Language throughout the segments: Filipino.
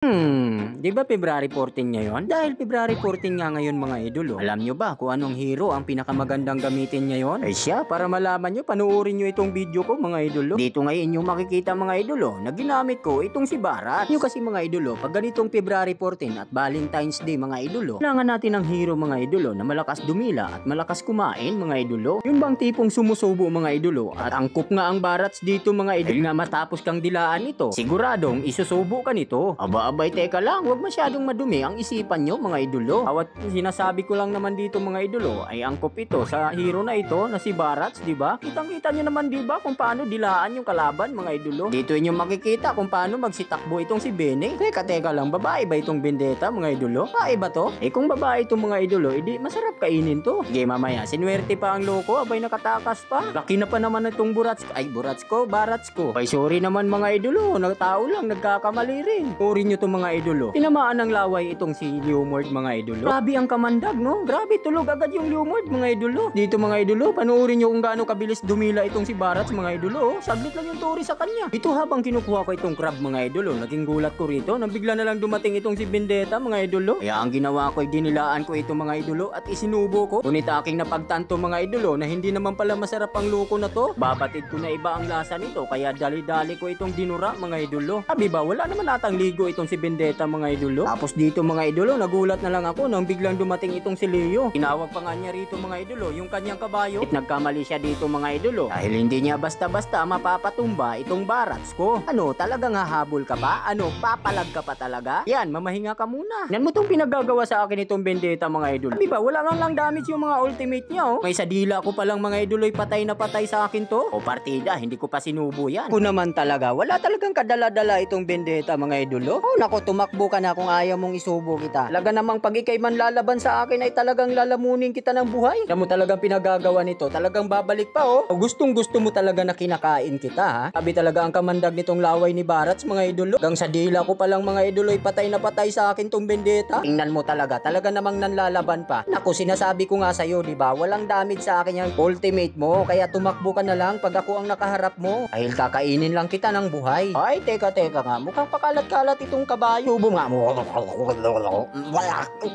Di ba February 14 ngayon? Dahil February 14 nga ngayon mga idolo, alam nyo ba kung anong hero ang pinakamagandang gamitin ngayon? Ay siya, para malaman nyo, panuorin nyo itong video ko mga idolo. Dito ngayon yung makikita mga idolo na ginamit ko itong si Barat. Nyo kasi mga idolo, pag ganitong February 14 at Valentine's Day mga idolo, kailangan natin ng hero mga idolo na malakas dumila at malakas kumain mga idolo. Yun bang tipong sumusubo mga idolo at angkop nga ang Barats dito mga idolo. Dahil nga matapos kang dilaan ito, siguradong isusubo ka nito. Abay, teka lang, huwag masyadong madumi ang isipan nyo mga idolo. Awat sinasabi ko lang naman dito mga idolo ay angkop ito sa hero na ito na si Barats, di ba? Kitang-kita nyo naman di ba kung paano dilaan yung kalaban mga idolo. Dito inyo makikita kung paano magsitakbo itong si Bene. Teka lang, babae ba itong Bendetta mga idolo? Babae ba to? Kung babae itong mga idolo, edi masarap kainin to. Sige mamaya, sinuwerte pa ang loko, abay nakatakas pa. Laki na pa naman itong Barats ko. Ay sorry naman mga idolo, tao lang nagkakamali rin. Uri nyo itong mga idolo. Tinamaan ng laway itong si Leomord mga idolo. Grabe ang kamandag, no? Grabe, tulog agad yung Leomord mga idolo. Dito mga idolo, panoorin nyo kung gaano kabilis dumila itong si Barats mga idolo. Saglit lang yung turi sa kanya. Ito habang kinukuha ko itong crab mga idolo, naging gulat ko rito nang bigla na lang dumating itong si Bendetta mga idolo. Kaya ang ginawa ko ay dinilaan ko itong mga idolo at isinubo ko. Ngunit aking napagtanto mga idolo na hindi naman pala masarap ang luko na to. Babatid ko na iba ang lasa nito kaya dali-dali ko itong dinura mga idolo. Sabi ba, wala naman natang ligo itong si Bendetta mga idolo. Tapos dito mga idolo, nagulat na lang ako nang biglang dumating itong si Leo. Tinawag pa nga niya rito mga idolo yung kanyang kabayo. At nagkamali siya dito mga idolo dahil hindi niya basta-basta mapapatumba itong Barats ko. Ano, talagang hahabol ka ba? Ano, papalag ka pa talaga? Yan, mamahinga ka muna. Yan mo tong pinagagawa sa akin itong Bendetta mga idolo. Di ba, wala lang damage yung mga ultimate niya oh. May sa dila ko palang mga idolo ay patay na patay sa akin to. O partida, hindi ko pa sinubo yan. Kung naman talaga, wala talagang kadala-dala itong Bendetta mga idolo. Oh, nako, tumakbo ka na kung ayaw mong isubo kita. Talaga namang pag ikay man lalaban sa akin ay talagang lalamunin kita ng buhay. Kaya mo talagang pinagagawa nito, talagang babalik pa oh. Gustong gusto mo talaga na kinakain kita ha. Sabi talaga ang kamandag nitong laway ni Barats mga idolo. Hanggang sa dila ko palang mga idolo ay patay na patay sa akin tong Bendetta. Tingnan mo talaga namang nanlalaban pa. Naku, sinasabi ko nga sa'yo, di ba? Walang damage sa akin yung ultimate mo. Kaya tumakbo ka na lang pag ako ang nakaharap mo. Dahil kakainin lang kita ng buhay. Ay, teka nga. Mukhang pakalat-kalat itong kabayo. Subo nga mo.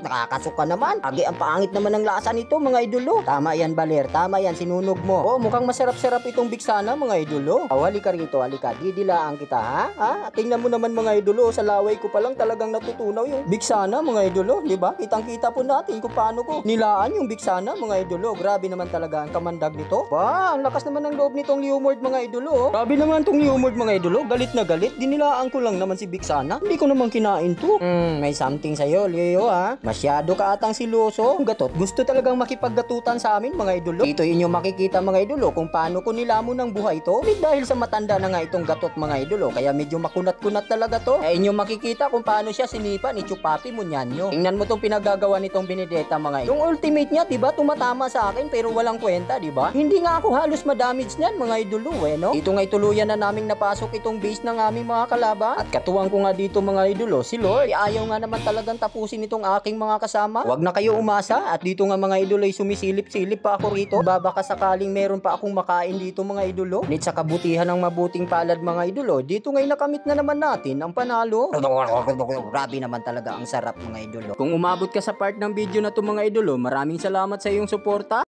Nakakasuka naman. Agi, ang pangit naman ng lasa nito mga idolo. Tama yan Baler, tama yan, sinunog mo. Oh, mukhang masarap-sarap itong biksana mga idolo. Halika rito, halika. Didilaan kita ha? Tingnan mo naman mga idolo, sa laway ko palang talagang natutunaw yung biksana mga idolo, di ba? Kitang-kita po natin kung paano ko nilaan yung biksana mga idolo. Grabe naman talaga ang kamandag nito. Ang lakas naman ng loob nitong Leomord mga idolo. Grabe naman tong Leomord mga idolo, galit na galit. Dinilaan ko lang naman si biksana. Hindi ko naman kinain to. May something sa'yo, Leo ha. Masyado ka atang siloso. Gatot, gusto talagang makipaggatutan sa amin mga idolo. Dito inyo makikita mga idolo kung paano ko nilamon ng buhay to. Dahil sa matanda na nga itong gatot mga idolo, kaya medyo makunat-kunat talaga to. Inyo makikita kung paano siya sinipa ni Chupapi Munyanyo. Tingnan mo tong pinagagawa nitong Benedetta mga idolo. Yung ultimate niya, diba, tumatama sa akin pero walang kwenta, diba? Hindi nga ako halos madamage niyan mga idolo no? Dito nga ituluyan na naming napasok itong base ng aming mga kalaban. At katuwang ko nga dito mga idolo, si Lord. Ayaw nga naman talagang tapusin itong aking mga kasama. Huwag na kayo umasa. At dito nga mga idolo ay sumisilip-silip pa ako rito. Baka sakaling meron pa akong makain dito mga idolo. Nit sa kabutihan ng mabuting palad mga idolo, dito ngay nakamit na naman natin ang panalo. Grabe naman talaga ang sarap mga idolo. Kung umabot ka sa part ng video na to mga idolo, maraming salamat sa iyong suporta.